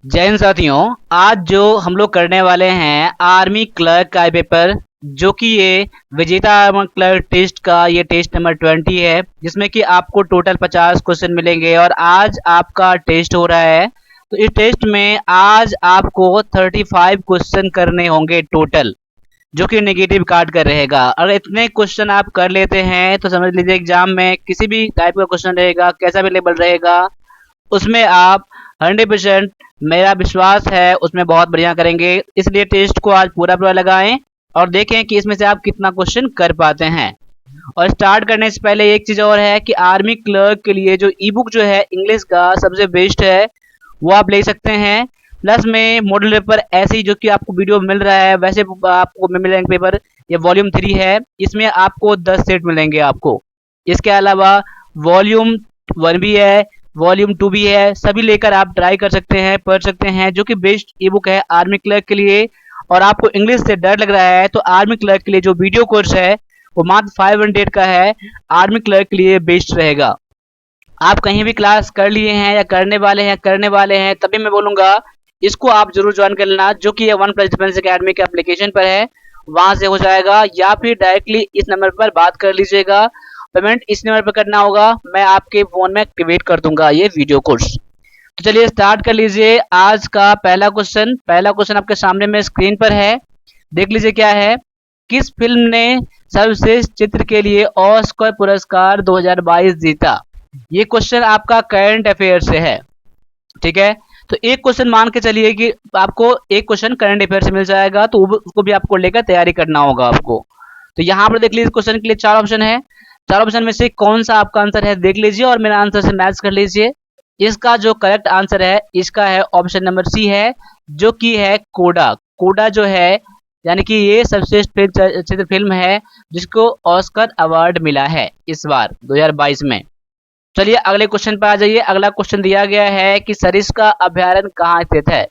जय हिंद साथियों। आज जो हम लोग करने वाले हैं आर्मी क्लर्क का पेपर, जो कि ये विजेता आर्मी क्लर्क टेस्ट का ये टेस्ट नंबर 20 है, जिसमें कि आपको टोटल 50 क्वेश्चन मिलेंगे और आज आपका टेस्ट हो रहा है। तो इस टेस्ट में आज आपको 35 क्वेश्चन करने होंगे टोटल, जो कि नेगेटिव काट कर रहेगा। अगर इतने क्वेश्चन आप कर लेते हैं तो समझ लीजिए एग्जाम में किसी भी टाइप का क्वेश्चन रहेगा, कैसा भी लेवल रहेगा, उसमें आप 100% मेरा विश्वास है उसमें बहुत बढ़िया करेंगे। इसलिए टेस्ट को आज पूरा पूरा लगाएं और देखें कि इसमें से आप कितना क्वेश्चन कर पाते हैं। और स्टार्ट करने से पहले एक चीज़ और है कि आर्मी क्लर्क के लिए जो ई बुक जो है इंग्लिश का सबसे बेस्ट है, वो आप ले सकते हैं। प्लस में मॉडल पेपर ऐसे ही जो कि आपको वीडियो में मिल रहा है वैसे आपको मिलेंगे पेपर। ये वॉल्यूम 3 है, इसमें आपको 10 सेट मिलेंगे आपको। इसके अलावा वॉल्यूम 1 भी है, वॉल्यूम 2 भी है, सभी लेकर आप ट्राई कर सकते हैं, पढ़ सकते हैं, जो कि बेस्ट ई बुक है आर्मी क्लर्क के लिए। और आपको इंग्लिश से डर लग रहा है तो आर्मी क्लर्क के लिए जो वीडियो कोर्स है वो मात्र 500 का है, आर्मी क्लर्क के लिए बेस्ट रहेगा। आप कहीं भी क्लास कर लिए हैं या करने वाले हैं तभी मैं बोलूँगा इसको आप जरूर ज्वाइन कर लेना, जो कि ये वन प्लस डिफेंस अकेडमी के एप्लीकेशन पर है, वहां से हो जाएगा, या फिर डायरेक्टली इस नंबर पर बात कर लीजिएगा। पेमेंट इस नंबर पर करना होगा, मैं आपके फोन में एक्टिवेट कर दूंगा ये वीडियो कोर्स। तो चलिए स्टार्ट कर लीजिए आज का पहला क्वेश्चन आपके सामने में स्क्रीन पर है, देख लीजिए क्या है। किस फिल्म ने सर्वश्रेष्ठ चित्र के लिए ऑस्कर पुरस्कार 2022 जीता? ये क्वेश्चन आपका करंट अफेयर से है, ठीक है। तो एक क्वेश्चन मान के चलिए कि आपको एक क्वेश्चन करंट अफेयर से मिल जाएगा, तो उसको भी आपको लेकर तैयारी करना होगा आपको। तो यहाँ पर देख लीजिए क्वेश्चन के लिए 4 ऑप्शन है, 4 ऑप्शन में से कौन सा आपका आंसर है देख लीजिए और मेरा आंसर से मैच कर लीजिए। इसका जो करेक्ट आंसर है इसका है ऑप्शन नंबर सी है, जो कि है कोडा। कोडा जो है यानी कि ये सर्वश्रेष्ठ चित्र फिल्म है जिसको ऑस्कर अवार्ड मिला है इस बार 2022 में। चलिए अगले क्वेश्चन पर आ जाइए। अगला क्वेश्चन दिया गया है कि सरिस्का अभयारण्य कहाँ स्थित है?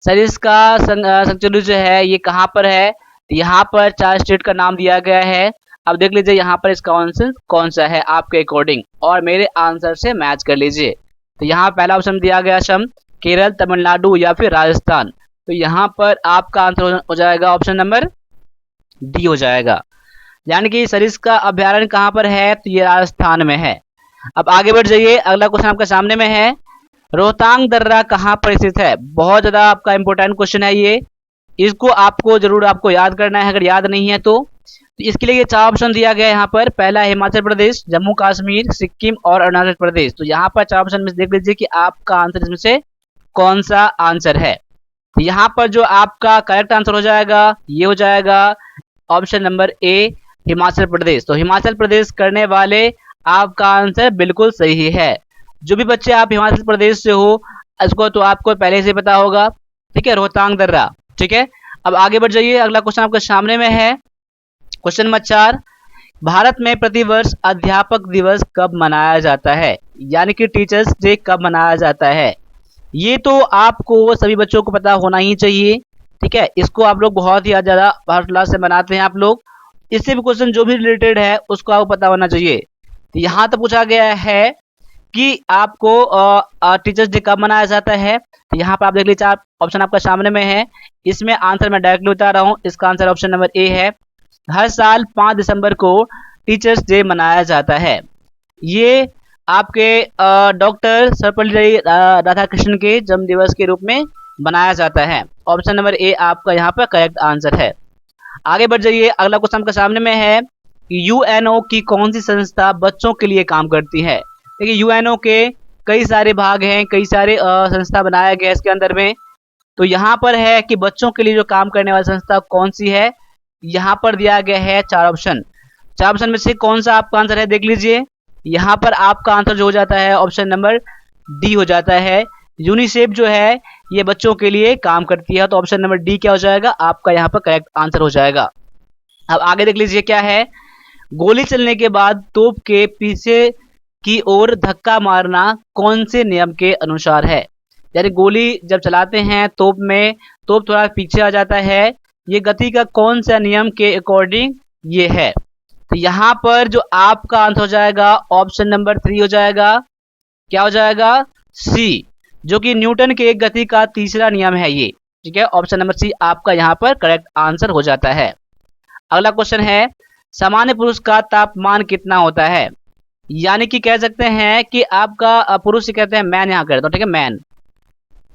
सरिस्का संचुलू जो है ये कहाँ पर है? यहाँ पर 4 स्टेट का नाम दिया गया है। अब देख लीजिए यहाँ पर इसका आंसर कौन सा है आपके अकॉर्डिंग, और मेरे आंसर से मैच कर लीजिए। तो यहाँ पहला ऑप्शन दिया गया असम, केरल, तमिलनाडु या फिर राजस्थान। तो यहाँ पर आपका आंसर हो जाएगा ऑप्शन नंबर डी हो जाएगा, यानी कि सरिस्का अभयारण्य कहाँ पर है? तो ये राजस्थान में है। अब आगे बढ़ जाइए, अगला क्वेश्चन आपके सामने में है, रोहतांग दर्रा कहाँ पर स्थित है? बहुत ज्यादा आपका इंपॉर्टेंट क्वेश्चन है ये, इसको आपको जरूर आपको याद करना है, अगर याद नहीं है तो। इसके लिए ये 4 ऑप्शन दिया गया है यहाँ पर। पहला हिमाचल प्रदेश, जम्मू कश्मीर, सिक्किम और अरुणाचल प्रदेश। तो यहाँ पर 4 ऑप्शन में से देख लीजिए कि आपका आंसर इसमें से कौन सा आंसर है। तो यहाँ पर जो आपका करेक्ट आंसर हो जाएगा ये हो जाएगा option number A, Himachal Pradesh. तो हिमाचल प्रदेश करने वाले आपका आंसर बिल्कुल सही है। जो भी बच्चे आप हिमाचल प्रदेश से हो इसको तो आपको पहले से पता होगा, ठीक है, रोहतांग दर्रा, ठीक है। अब आगे बढ़ जाइए, अगला क्वेश्चन आपके सामने में है, क्वेश्चन नंबर 4, भारत में प्रतिवर्ष अध्यापक दिवस कब मनाया जाता है? यानी कि टीचर्स डे कब मनाया जाता है? ये तो आपको सभी बच्चों को पता होना ही चाहिए, ठीक है। इसको आप लोग बहुत ही ज्यादा हर्षोल्लास से मनाते हैं आप लोग। इससे भी क्वेश्चन जो भी रिलेटेड है उसको आपको पता होना चाहिए। तो यहाँ तो पूछा गया है कि आपको टीचर्स डे कब मनाया जाता है। तो यहाँ पर आप देख लीजिए, ऑप्शन आपका सामने में है, इसमें आंसर मैं डायरेक्टली बता रहा हूँ। इसका आंसर ऑप्शन नंबर ए है, हर साल 5 दिसंबर को टीचर्स डे मनाया जाता है। ये आपके डॉक्टर सर्वपल्ली राधाकृष्णन के जन्म दिवस के रूप में मनाया जाता है। ऑप्शन नंबर ए आपका यहाँ पर करेक्ट आंसर है। आगे बढ़ जाइए, अगला क्वेश्चन आपके सामने में है, यूएनओ की कौन सी संस्था बच्चों के लिए काम करती है? देखिए यूएनओ के कई सारे भाग हैं, कई सारे संस्था बनाया गया है इसके अंदर में। तो यहाँ पर है कि बच्चों के लिए जो काम करने वाली संस्था कौन सी है, यहाँ पर दिया गया है 4 ऑप्शन। 4 ऑप्शन में से कौन सा आपका आंसर है देख लीजिए। यहाँ पर आपका आंसर जो हो जाता है ऑप्शन नंबर डी हो जाता है, यूनिसेफ जो है ये बच्चों के लिए काम करती है। तो ऑप्शन नंबर डी क्या हो जाएगा आपका यहाँ पर करेक्ट आंसर हो जाएगा। अब आगे देख लीजिए क्या है, गोली चलने के बाद तोप के पीछे की ओर धक्का मारना कौन से नियम के अनुसार है? यानी गोली जब चलाते हैं तोप में, तोप थोड़ा पीछे आ जाता है, ये गति का कौन सा नियम के अकॉर्डिंग ये है? तो यहाँ पर जो आपका आंसर हो जाएगा ऑप्शन नंबर 3 हो जाएगा, क्या हो जाएगा सी, जो कि न्यूटन के गति का तीसरा नियम है ये। ठीक है, ऑप्शन नंबर सी आपका यहाँ पर करेक्ट आंसर हो जाता है। अगला क्वेश्चन है, सामान्य पुरुष का तापमान कितना होता है? यानी कि कह सकते हैं कि आपका पुरुष कहते हैं मैन, यहाँ कर दो, ठीक है, मैन।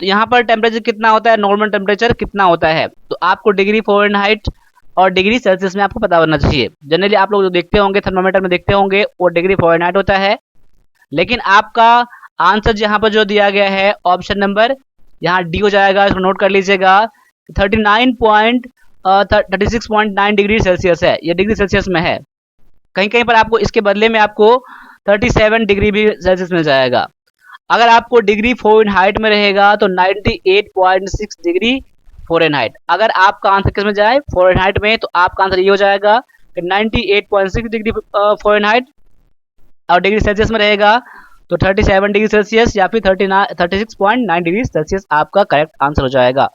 तो यहाँ पर टेम्परेचर कितना होता है, नॉर्मल टेम्परेचर कितना होता है? तो आपको डिग्री फ़ारेनहाइट और डिग्री सेल्सियस में आपको पता होना चाहिए। जनरली आप लोग जो देखते होंगे थर्मामीटर में देखते होंगे वो डिग्री फ़ारेनहाइट होता है, लेकिन आपका आंसर यहाँ पर जो दिया गया है ऑप्शन नंबर यहाँ डी हो जाएगा। इसको नोट कर लीजिएगा, 36.9 डिग्री सेल्सियस है, ये डिग्री सेल्सियस में है। कहीं कहीं पर आपको इसके बदले में आपको 37 डिग्री भी सेल्सियस मिल जाएगा। अगर आपको डिग्री फ़ारेनहाइट में रहेगा तो 98.6 डिग्री फ़ारेनहाइट। अगर आपका आंसर किस में जाए फ़ारेनहाइट में, तो आपका आंसर ये हो जाएगा कि 98.6 डिग्री फ़ारेनहाइट, और डिग्री सेल्सियस में रहेगा तो 37 डिग्री सेल्सियस या फिर 36.9 डिग्री सेल्सियस आपका करेक्ट आंसर हो जाएगा।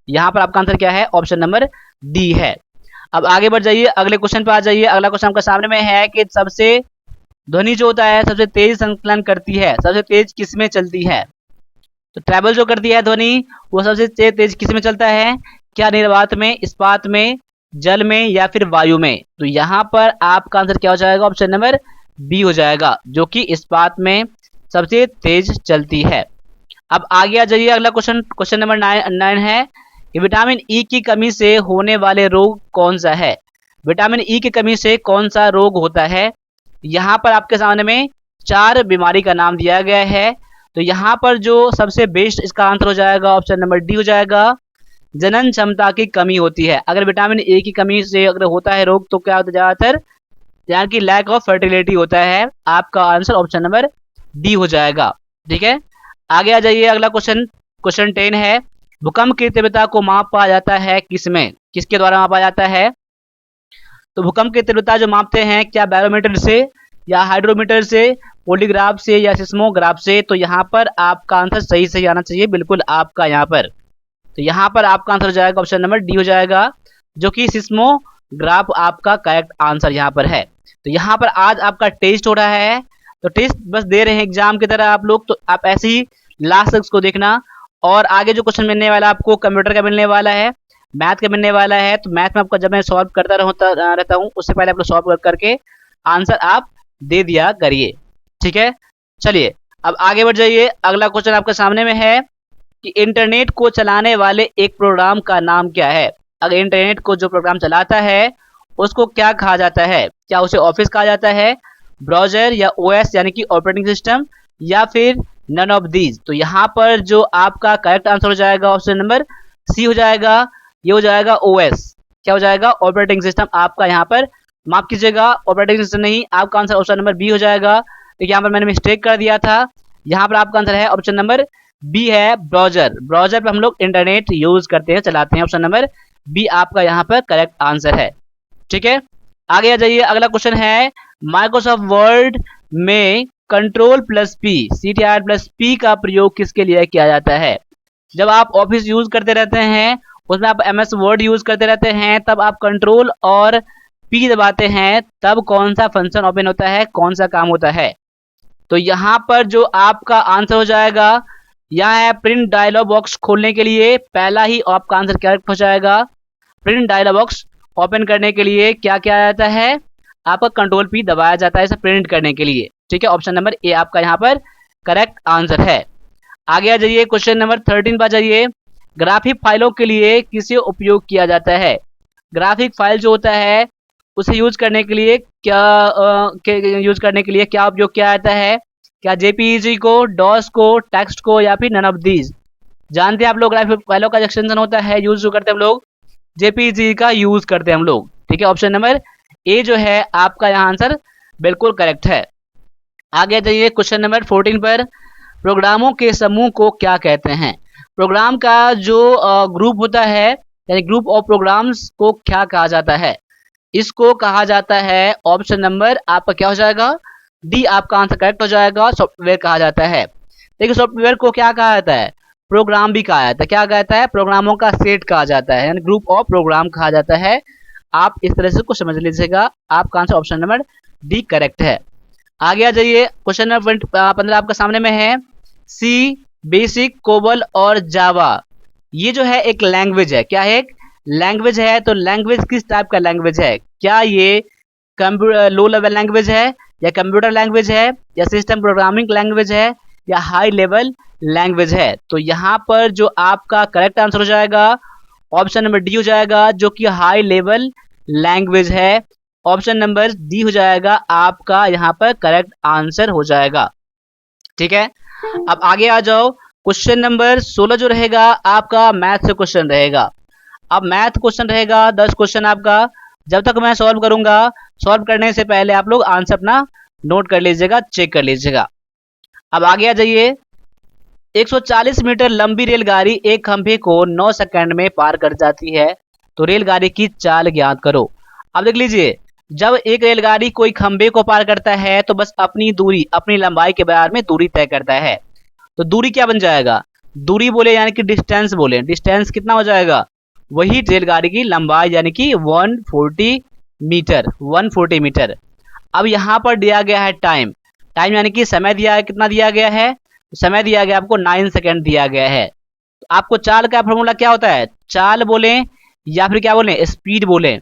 यहाँ पर आपका आंसर क्या है, ऑप्शन नंबर डी है। अब आगे बढ़ जाइए, अगले क्वेश्चन पर आ जाइए। अगला क्वेश्चन आपके सामने में है कि सबसे ध्वनि जो होता है सबसे तेज संकलन करती है, सबसे तेज किस में चलती है? तो ट्रैवल जो करती है ध्वनि वो सबसे तेज किस में चलता है? क्या निर्वात में, इस्पात में, जल में या फिर वायु में? तो यहाँ पर आपका आंसर क्या हो जाएगा, ऑप्शन नंबर बी हो जाएगा, जो कि इस्पात में सबसे तेज चलती है। अब आगे आ जाइए, अगला क्वेश्चन, क्वेश्चन नंबर 9 है कि विटामिन ई की कमी से होने वाले रोग कौन सा है? विटामिन ई की कमी से कौन सा रोग होता है? यहाँ पर आपके सामने में 4 बीमारी का नाम दिया गया है। तो यहाँ पर जो सबसे बेस्ट इसका आंसर हो जाएगा ऑप्शन नंबर डी हो जाएगा, जनन क्षमता की कमी होती है। अगर विटामिन ए की कमी से अगर होता है रोग तो क्या होता है, ज़्यादातर यहाँ की लैक ऑफ फर्टिलिटी होता है। आपका आंसर ऑप्शन नंबर डी हो जाएगा। ठीक है, आगे आ जाइए, अगला क्वेश्चन, क्वेश्चन 10 है, भूकंप की तीव्रता को मापा जाता है किसमें, किसके द्वारा मापा जाता है? तो भूकंप की तीव्रता जो मापते हैं, क्या बैरोमीटर से या हाइड्रोमीटर से, पॉलीग्राफ से या सिस्मोग्राफ से? तो यहाँ पर आपका आंसर सही सही आना चाहिए बिल्कुल आपका यहाँ पर। तो यहाँ पर आपका आंसर हो जाएगा ऑप्शन नंबर डी हो जाएगा, जो कि सिस्मोग्राफ आपका करेक्ट आंसर यहाँ पर है। तो यहाँ पर आज आपका टेस्ट हो रहा है, तो टेस्ट बस दे रहे हैं एग्जाम की तरह आप लोग, तो आप ऐसे ही लास्ट तक उसको देखना। और आगे जो क्वेश्चन मिलने वाला आपको कंप्यूटर का मिलने वाला है, मैथ का मिलने वाला है। तो मैथ में आपको जब मैं सॉल्व करता रहता हूँ उससे पहले आप लोग सॉल्व करके आंसर आप दे दिया करिए। ठीक है, चलिए अब आगे बढ़ जाइए। अगला क्वेश्चन आपके सामने में है कि इंटरनेट को चलाने वाले एक प्रोग्राम का नाम क्या है? अगर इंटरनेट को जो प्रोग्राम चलाता है उसको क्या कहा जाता है? क्या उसे ऑफिस कहा जाता है, ब्राउजर या ओएस यानी कि ऑपरेटिंग सिस्टम, या फिर नन ऑफ दीज? तो यहाँ पर जो आपका करेक्ट आंसर हो जाएगा ऑप्शन नंबर सी हो जाएगा, ये हो जाएगा ओएस। क्या हो जाएगा, ऑपरेटिंग सिस्टम आपका यहाँ पर, माफ कीजिएगा ऑपरेटिंग सिस्टम नहीं, आपका आंसर ऑप्शन नंबर बी हो जाएगा। तो यहाँ पर मैंने मिस्टेक कर दिया था, यहाँ पर आपका आंसर है ऑप्शन नंबर बी है, ब्राउजर। ब्राउजर पर हम लोग इंटरनेट यूज करते हैं, चलाते हैं। ऑप्शन नंबर बी आपका यहाँ पर करेक्ट आंसर है। ठीक है, आगे आ जाइए, अगला क्वेश्चन है, माइक्रोसॉफ्ट वर्ड में control plus P, CTRL plus P का प्रयोग किसके लिए किया जाता है? जब आप ऑफिस यूज करते रहते हैं, उसमें आप MS वर्ड यूज करते रहते हैं, तब आप कंट्रोल और पी दबाते हैं, तब कौन सा फंक्शन ओपन होता है, कौन सा काम होता है? तो यहाँ पर जो आपका आंसर हो जाएगा, यहाँ है प्रिंट डायलॉग बॉक्स खोलने के लिए, पहला ही आपका आंसर करेक्ट हो जाएगा। प्रिंट डायलॉग बॉक्स ओपन करने के लिए क्या किया जाता है, आपका कंट्रोल पी दबाया जाता है इसे प्रिंट करने के लिए। ठीक है, ऑप्शन नंबर ए आपका यहाँ पर करेक्ट आंसर है। आगे आ जाइए, क्वेश्चन नंबर 13 पर जाइए, ग्राफिक फाइलों के लिए किसे उपयोग किया जाता है? ग्राफिक फाइल जो होता है उसे यूज करने के लिए क्या उपयोग किया जाता है? क्या JPEG को, डॉस को, टेक्स्ट को, या फिर नन ऑफ दीज? जानते हैं आप लोग ग्राफिक फाइलों का एक्सटेंशन होता है, यूज जो करते हैं हम लोग JPEG का यूज करते हैं हम लोग। ठीक है, ऑप्शन नंबर ए जो है आपका यहाँ आंसर बिल्कुल करेक्ट है। आगे जाइए, क्वेश्चन नंबर 14 पर, प्रोग्रामों के समूह को क्या कहते हैं? प्रोग्राम का जो ग्रुप होता है, यानी ग्रुप ऑफ प्रोग्राम्स को क्या कहा जाता है? इसको कहा जाता है ऑप्शन नंबर आपका क्या हो जाएगा, डी आपका आंसर करेक्ट हो जाएगा, सॉफ्टवेयर कहा जाता है। देखिए सॉफ्टवेयर को क्या कहा जाता है, प्रोग्राम भी कहा जाता है। क्या कहता है, प्रोग्रामों का सेट कहा जाता है, यानी ग्रुप ऑफ प्रोग्राम कहा जाता है। आप इस तरह से को समझ लीजिएगा, आपका answer option number D correct है। आगे आ जाइए, क्वेश्चन नंबर 15 आपका सामने में है, सी बेसिक, कोबल और जावा, ये जो है एक लैंग्वेज है। क्या है? एक लैंग्वेज है। तो लैंग्वेज किस टाइप का लैंग्वेज है? क्या ये कंप्यूटर लो लेवल लैंग्वेज है, या कंप्यूटर लैंग्वेज है, या सिस्टम प्रोग्रामिंग लैंग्वेज है, या हाई लेवल लैंग्वेज है? तो यहाँ पर जो आपका करेक्ट आंसर हो जाएगा ऑप्शन नंबर डी हो जाएगा, जो कि हाई लेवल लैंग्वेज है। ऑप्शन नंबर डी हो जाएगा आपका यहाँ पर करेक्ट आंसर हो जाएगा। ठीक है, अब आगे आ जाओ। क्वेश्चन नंबर 16 जो रहेगा आपका मैथ से क्वेश्चन रहेगा। अब मैथ क्वेश्चन रहेगा 10 क्वेश्चन आपका। जब तक मैं सॉल्व करूंगा, सॉल्व करने से पहले आप लोग आंसर अपना नोट कर लीजिएगा, चेक कर लीजिएगा। अब आगे आ जाइए। 140 मीटर लंबी रेलगाड़ी एक खंभे को 9 सेकंड में पार कर जाती है, तो रेलगाड़ी की चाल ज्ञात करो। अब देख लीजिए, जब एक रेलगाड़ी कोई खंभे को पार करता है तो बस अपनी दूरी, अपनी लंबाई के बारे में दूरी तय करता है। तो दूरी क्या बन जाएगा? दूरी बोले यानी कि डिस्टेंस बोले, डिस्टेंस कितना हो जाएगा? वही रेलगाड़ी की लंबाई यानी कि 140 मीटर, 140 मीटर। अब यहाँ पर दिया गया है टाइम, टाइम यानी कि समय दिया है, कितना दिया गया है? समय दिया गया आपको 9 सेकंड दिया गया है। तो आपको चाल का फॉर्मूला क्या होता है? चाल बोले या फिर क्या बोले, स्पीड बोले।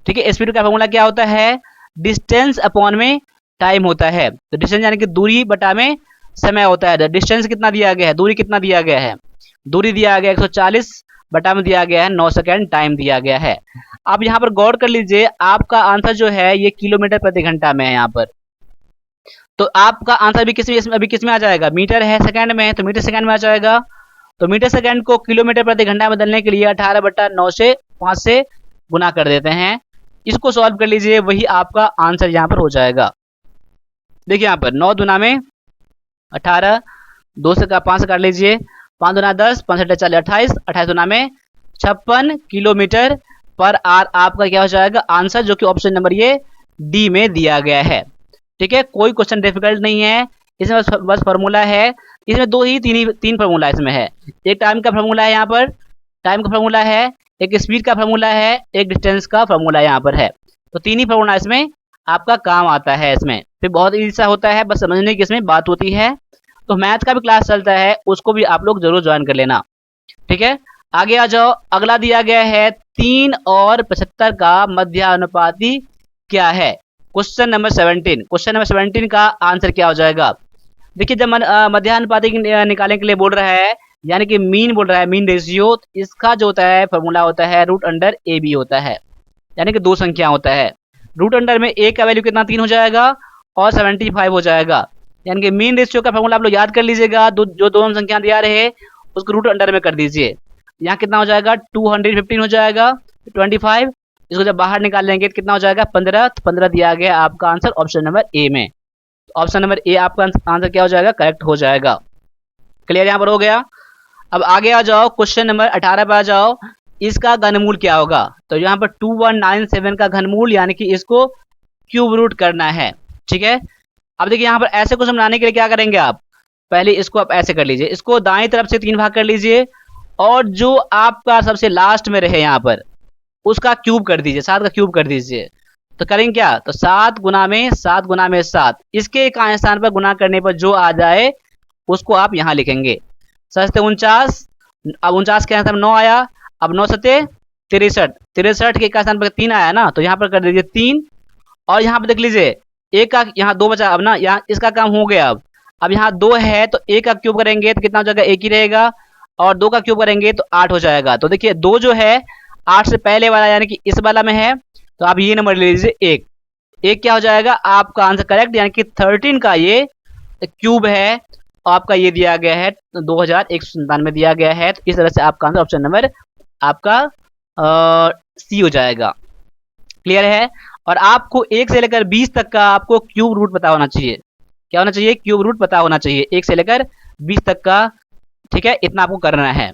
ठीक है, स्पीड का फॉर्मूला क्या होता है? डिस्टेंस अपॉन में टाइम होता है। तो डिस्टेंस यानी कि दूरी बटा में समय होता है। डिस्टेंस कितना दिया गया है, दूरी कितना दिया गया है? दूरी दिया गया 140 बटा में दिया गया है 9 सेकंड, टाइम दिया गया है। अब यहाँ पर गौर कर लीजिए, आपका आंसर जो है ये किलोमीटर प्रति घंटा में है यहाँ पर। तो आपका आंसर भी किसमें, अभी किसमें आ जाएगा? मीटर है, सेकंड में है, तो मीटर सेकंड में आ जाएगा। तो मीटर सेकंड को किलोमीटर प्रति घंटा में बदलने के लिए 18 बटा 9 से 5 से गुना कर देते हैं। इसको सॉल्व कर लीजिए, वही आपका आंसर यहाँ पर हो जाएगा। देखिए यहाँ पर 9 दुना में 18, 2 से 5 से काट लीजिए, 5 दुना 10, 5 से 40, 28, 28 दुना में 56 किलोमीटर पर आवर आपका क्या हो जाएगा आंसर, जो कि ऑप्शन नंबर ये डी में दिया गया है। ठीक है, कोई क्वेश्चन डिफिकल्ट नहीं है, इसमें बस फार्मूला है। इसमें तीन फार्मूला इसमें है। एक टाइम का फार्मूला है, यहाँ पर टाइम का फार्मूला है, एक स्पीड का फार्मूला है, एक डिस्टेंस का फार्मूला यहाँ पर है। तो तीन ही फार्मूला इसमें आपका काम आता है। इसमें फिर बहुत ईजी सा होता है, बस समझने की इसमें बात होती है। तो मैथ का भी क्लास चलता है, उसको भी आप लोग जरूर ज्वाइन कर लेना। ठीक है, आगे आ जाओ। अगला दिया गया है 3 और 75 का मध्यानुपाती क्या है? Question number 17। क्वेश्चन नंबर 17 का आंसर क्या हो जाएगा? देखिए, जब मध्यानुपाती निकालने के लिए बोल रहा है, यानी कि मीन बोल रहा है, मीन रेशियो, इसका जो होता है फॉर्मूला होता है रूट अंडर ए बी होता है, यानी कि 2 संख्या होता है। रूट अंडर में ए का वैल्यू कितना 3 हो जाएगा और 75 हो जाएगा। यानी कि मीन रेशियो का फॉर्मूला आप लोग याद कर लीजिएगा, जो दोनों संख्या दिया रहे उसको रूट अंडर में कर दीजिए। यहाँ कितना हो जाएगा 215 हो जाएगा, 25। इसको जब बाहर निकाल लेंगे तो कितना हो जाएगा 15। तो 15 दिया गया आपका आंसर ऑप्शन नंबर ए में। ऑप्शन नंबर ए आपका आंसर क्या हो जाएगा? करेक्ट हो जाएगा। क्लियर यहाँ पर हो गया। अब आगे आ जाओ, क्वेश्चन नंबर 18 पर आ जाओ। इसका घनमूल क्या होगा? तो यहाँ पर 2197 का घनमूल, यानी कि इसको क्यूब रूट करना है। ठीक है, अब देखिए यहाँ पर ऐसे क्वेश्चन बनाने के लिए क्या करेंगे आप? पहले इसको आप ऐसे कर लीजिए, इसको दाएं तरफ से 3 भाग कर लीजिए, और जो आपका सबसे लास्ट में रहे यहाँ पर उसका क्यूब कर दीजिए, 7 का क्यूब कर दीजिए। तो करेंगे क्या? तो 7 गुना में 7 गुना में 7, इसके एक स्थान पर गुना करने पर जो आ जाए उसको आप यहाँ लिखेंगे। 7 49, अब 49 के स्थान पर 9 आया, अब 9 सते 63, 63 के स्थान पर 3 आया ना, तो यहाँ पर कर दीजिए 3। और यहाँ पर देख लीजिए एक का यहाँ 2 बचा, अब ना यहाँ इसका काम हो गया। अब यहाँ 2 है तो 1 का क्यूब करेंगे तो कितना हो जाएगा? 1 ही रहेगा, और 2 का क्यूब करेंगे तो 8 हो जाएगा। तो देखिए 2 जो है 8 से पहले वाला यानी कि इस वाला में है, तो आप ये नंबर ले लीजिए 1। 1 क्या हो जाएगा आपका आंसर करेक्ट, यानी कि 13 का ये क्यूब है। आपका ये दिया गया है 2197 दिया गया है। तो इस तरह से आपका आंसर ऑप्शन नंबर आपका सी हो जाएगा। क्लियर है? और आपको 1 से लेकर 20 तक का आपको क्यूब रूट पता होना चाहिए। क्या होना चाहिए? क्यूब रूट पता होना चाहिए 1 से लेकर 20 तक का। ठीक है, इतना आपको करना है।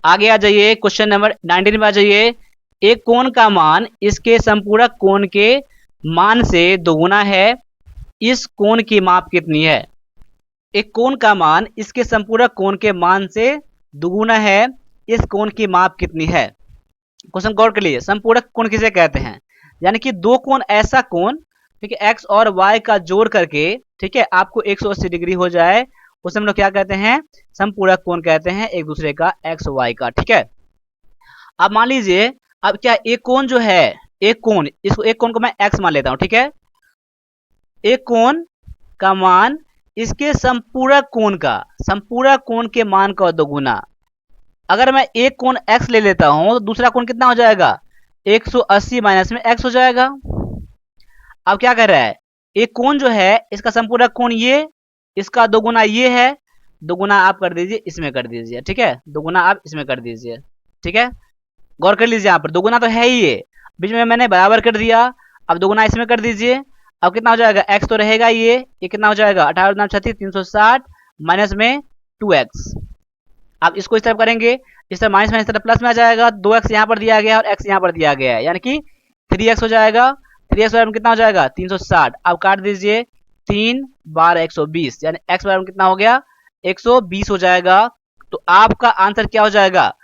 आगे आ जाइए, क्वेश्चन नंबर 19 में आ जाइए। एक कोण का मान इसके संपूरक कोण के मान से दोगुना है, इस कोण की माप कितनी है? एक कोण का मान इसके संपूरक कोण के मान से दोगुना है, इस कोण की माप कितनी है? क्वेश्चन गौर कर लीजिए, संपूरक कोण किसे कहते हैं? यानी कि दो कोण, ऐसा कोण, ठीक है, एक्स और वाई का जोड़ करके, ठीक है, आपको 180 डिग्री हो जाए, उसे हम लोग क्या कहते हैं, समपूरक कोण कहते हैं एक दूसरे का एक्स वाई का। ठीक है, अब मान लीजिए, अब क्या एक कोण जो है, एक कोण, इसको एक कोण को मैं एक्स मान लेता हूं। ठीक है, एक कोण का मान इसके संपूरक कोण के मान का दोगुना। अगर मैं एक कोण x ले लेता हूं तो दूसरा कोण कितना हो जाएगा, 180 माइनस में x हो जाएगा। अब क्या कर रहा है, एक कोण जो है इसका संपूरक कोण ये, इसका दोगुना ये है, दोगुना आप कर दीजिए इसमें कर दीजिए। ठीक है, दोगुना आप इसमें कर दीजिए। ठीक है, गौर कर लीजिए, यहाँ पर दोगुना तो है ही, ये बीच में मैंने बराबर कर दिया। अब दोगुना इसमें कर दीजिए, अब कितना हो जाएगा, x तो रहेगा, ये कितना हो जाएगा, 18 36 360 माइनस में 2x। अब इसको इस तरफ करेंगे, इस तरफ माइनस में, इस तरफ प्लस में आ जाएगा, 2x यहाँ पर दिया गया है और x यहाँ पर दिया गया है, यानी कि 3x हो जाएगा। 3x बराबर कितना हो जाएगा, 360। अब काट दीजिए, 3 12 120, यानी x बराबर कितना हो गया, 120 हो जाएगा। तो आपका आंसर क्या हो जाएगा,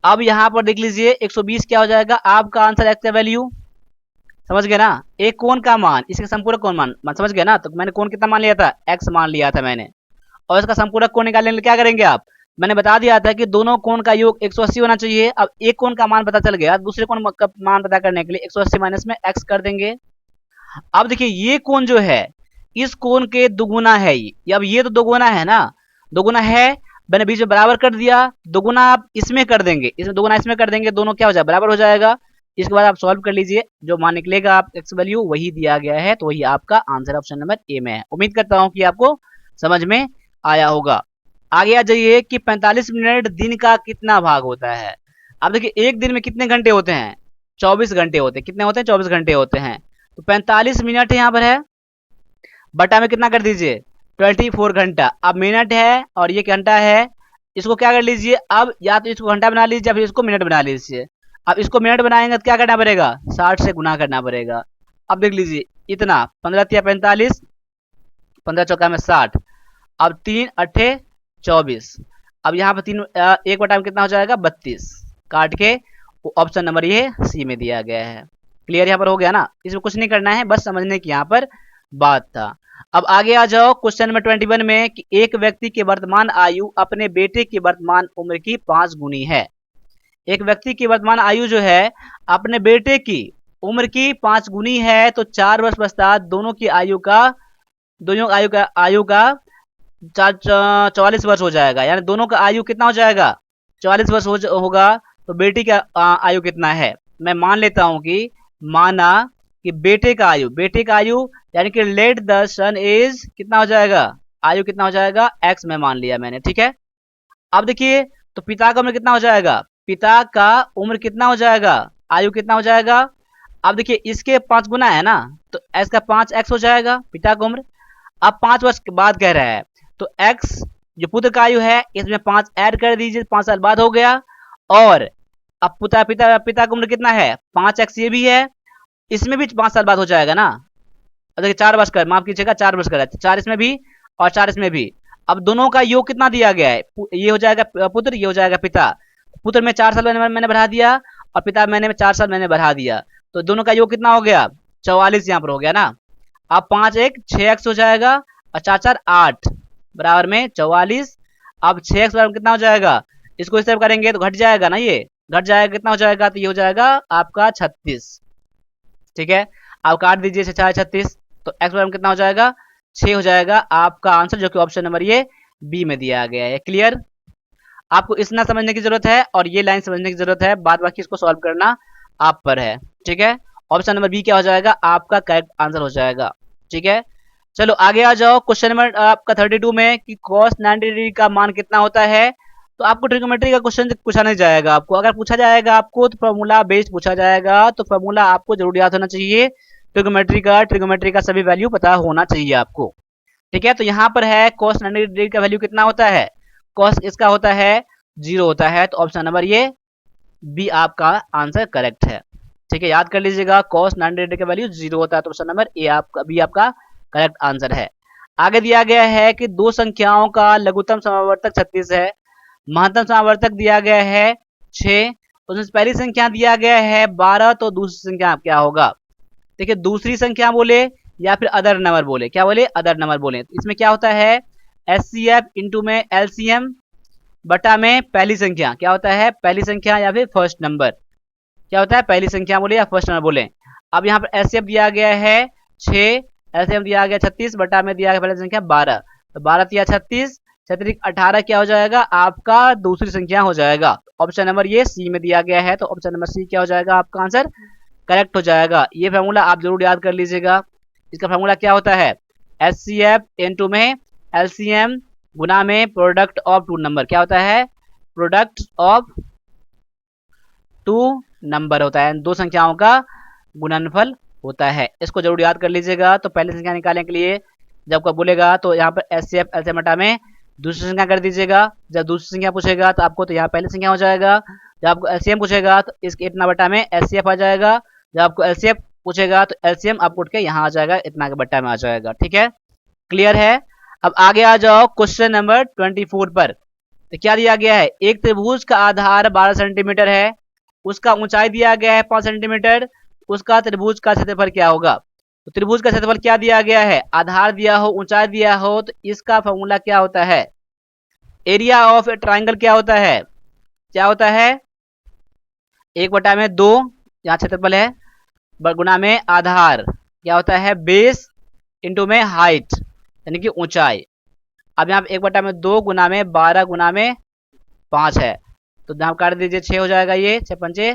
अब यहाँ पर देख लीजिए 120 क्या हो जाएगा, आपका आंसर x का वैल्यू, समझ गए ना, एक कोण का मान, इसका संपूरक कोण मान समझ गए ना। तो मैंने कोण कितना मान लिया था, x मान लिया था मैंने, और इसका संपूरक कोण निकालने के लिए क्या करेंगे आप, मैंने बता दिया था कि दोनों कोण का योग 180 होना चाहिए। अब एक कोण का मान पता चल गया, दूसरे कोण का मान पता करने के लिए 180 माइनस में x कर देंगे। अब देखिए ये कोण जो है इस कोण के दुगुना है ये, अब ये तो दोगुना है ना, दोगुना है, मैंने बीच में बराबर कर दिया, दोगुना आप इसमें कर देंगे, इसमें दोगुना इसमें कर देंगे, दोनों क्या हो जाएगा, बराबर हो जाएगा। इसके बाद आप सॉल्व कर लीजिए, जो मान निकलेगा आप एक्स वैल्यू वही दिया गया है, तो वही आपका आंसर ऑप्शन नंबर ए में है। उम्मीद करता हूं कि आपको समझ में आया होगा। आगे आ जाइए कि 45 मिनट दिन का कितना भाग होता है। अब देखिए एक दिन में कितने घंटे होते हैं, 24 घंटे होते हैं। कितने होते हैं, 24 घंटे होते हैं। तो 45 मिनट यहाँ पर है, बटा में कितना कर दीजिए, 24 घंटा। अब मिनट है और ये घंटा है, इसको क्या कर लीजिए, अब या तो इसको घंटा बना लीजिए या फिर इसको मिनट बना लीजिए। अब इसको मिनट बनाएंगे तो क्या करना पड़ेगा, 60 से गुना करना पड़ेगा। अब देख लीजिए इतना, 15 तिया 45, 15 चौका में 60, अब 3 अट्ठे 24, अब यहाँ पर 3 एक बटा में कितना हो जाएगा, 32, काट के ऑप्शन नंबर ये सी में दिया गया है। क्लियर यहाँ पर हो गया ना, इसमें कुछ नहीं करना है, बस समझने की यहाँ पर बात था। अब आगे आ जाओ क्वेश्चन नंबर 21 में कि एक व्यक्ति की वर्तमान आयु अपने बेटे की वर्तमान उम्र की 5 गुनी है। एक व्यक्ति की वर्तमान आयु जो है अपने बेटे की उम्र की 5 गुनी है, तो 4 वर्ष पश्चात दोनों आयु का 44 वर्ष हो जाएगा, यानी दोनों का आयु कितना हो जाएगा, 44 वर्ष होगा। तो बेटी का आयु कितना है, मैं मान लेता हूं कि माना कि बेटे का आयु यानी कि लेट द सन एज कितना हो जाएगा, आयु कितना हो जाएगा, x में मान लिया मैंने। ठीक है, अब देखिए तो पिता का उम्र कितना हो जाएगा, पिता का उम्र कितना हो जाएगा, आयु कितना हो जाएगा। अब देखिए इसके 5 गुना है ना, तो x का 5x हो जाएगा पिता का उम्र। अब 5 वर्ष के बाद कह रहा है, तो x जो पुत्र का आयु है इसमें 5 ऐड कर दीजिए, 5 साल बाद हो गया। और अब पिता का उम्र कितना है, 5x ये भी है, इसमें भी 5 साल बाद हो जाएगा ना। देखिए 4 वर्ष कर, माफ कीजिएगा 4 वर्ष कर, 4 इसमें भी और 4 इसमें भी। अब दोनों का योग कितना दिया गया है, ये हो जाएगा पुत्र, ये हो जाएगा पिता। पुत्र में 4 साल मैंने बढ़ा दिया और पिता मैंने 4 साल मैंने बढ़ा दिया, तो दोनों का योग कितना हो गया, 44 यहाँ पर हो गया ना। अब 5 1 6x हो जाएगा और 4 4 8 बराबर में 44। अब 6x बराबर कितना हो जाएगा, इसको इस तरफ करेंगे तो घट जाएगा ना, ये घट जाएगा, कितना हो जाएगा, तो ये हो जाएगा आपका 36। ठीक है, अब काट दीजिए 6 36, तो x बराबर कितना हो जाएगा, 6 हो जाएगा आपका आंसर, जो कि ऑप्शन नंबर ये बी में दिया गया है। क्लियर, आपको इतना समझने की जरूरत है और ये लाइन समझने की जरूरत है, बाद बाकी इसको सॉल्व करना आप पर है। ठीक है, ऑप्शन नंबर बी क्या हो जाएगा, आपका करेक्ट आंसर हो जाएगा। ठीक है, चलो आगे आ जाओ क्वेश्चन नंबर आपका 32 में कि cos 90 डिग्री का मान कितना होता है। तो आपको ट्रिग्नोमेट्री का क्वेश्चन पूछा नहीं जाएगा, आपको अगर पूछा जाएगा आपको तो फॉर्मूला बेस्ड पूछा जाएगा, तो फॉर्मूला आपको जरूर याद होना चाहिए। ट्रिग्नोमेट्री का सभी वैल्यू पता होना चाहिए आपको। ठीक है, तो यहाँ पर है cos 90 डिग्री का वैल्यू कितना होता है, cos इसका होता है 0 होता है, तो ऑप्शन नंबर ये बी आपका आंसर करेक्ट है। ठीक है, याद कर लीजिएगा cos 90 डिग्री का वैल्यू 0 होता है, तो ऑप्शन नंबर ए आपका बी आपका करेक्ट आंसर है। आगे दिया गया है कि दो संख्याओं का लघुत्तम समावर्तक 36 है, महत्तम समावर्तक दिया गया है 6, उसमें पहली संख्या दिया गया है 12, तो दूसरी संख्या क्या होगा। देखिए दूसरी संख्या बोले या फिर अदर नंबर बोले, क्या बोले, अदर नंबर बोले, इसमें क्या होता है HCF इंटू में LCM बटा में पहली संख्या, क्या होता है पहली संख्या या फिर फर्स्ट नंबर, क्या होता है पहली संख्या बोले या फर्स्ट नंबर बोले। अब यहाँ पर HCF दिया गया है 6, LCM दिया गया 36 बटा में दिया गया पहली संख्या 12, तो 12 या 36, 36 18 क्या हो जाएगा आपका दूसरी संख्या हो जाएगा। ऑप्शन नंबर ये सी में दिया गया है, तो ऑप्शन नंबर सी क्या हो जाएगा आपका आंसर करेक्ट हो जाएगा। ये फार्मूला आप जरूर याद कर लीजिएगा। इसका फार्मूला क्या होता है HCF इंटू में LCM गुना में प्रोडक्ट ऑफ टू नंबर, क्या होता है प्रोडक्ट ऑफ टू नंबर होता है, दो संख्याओं का गुणनफल होता है। इसको जरूर याद कर लीजिएगा। तो पहली संख्या निकालने के लिए जब आपको बोलेगा तो यहाँ पर HCF LCM बटा में दूसरी संख्या कर दीजिएगा। जब दूसरी संख्या पूछेगा तो आपको तो यहाँ पहली संख्या हो जाएगा। जब आपको LCM पूछेगा तो इसके इतना बटा में HCF आ जाएगा। जब आपको LCF पूछेगा तो LCM आपको उठ के यहाँ आ जाएगा, इतना के बट्टा में आ जाएगा। ठीक है, क्लियर है। अब आगे आ जाओ क्वेश्चन नंबर 24 पर। तो क्या दिया गया है, एक त्रिभुज का आधार 12 सेंटीमीटर है, उसका ऊंचाई दिया गया है 5 सेंटीमीटर, उसका त्रिभुज का क्षेत्रफल क्या होगा। तो त्रिभुज का क्षेत्रफल क्या दिया गया है, आधार दिया हो ऊंचाई दिया हो, तो इसका फॉर्मूला क्या होता है, एरिया ऑफ ए ट्राइंगल क्या होता है, क्या होता है 1/2 यहाँ क्षेत्रफल है गुना में आधार, क्या होता है बेस इंटू में हाइट यानी कि ऊंचाई। अब यहाँ पे 1/2 गुना में 12 गुना में 5 है, तो यहाँ काट दीजिए 6 हो जाएगा, ये 6 पंचे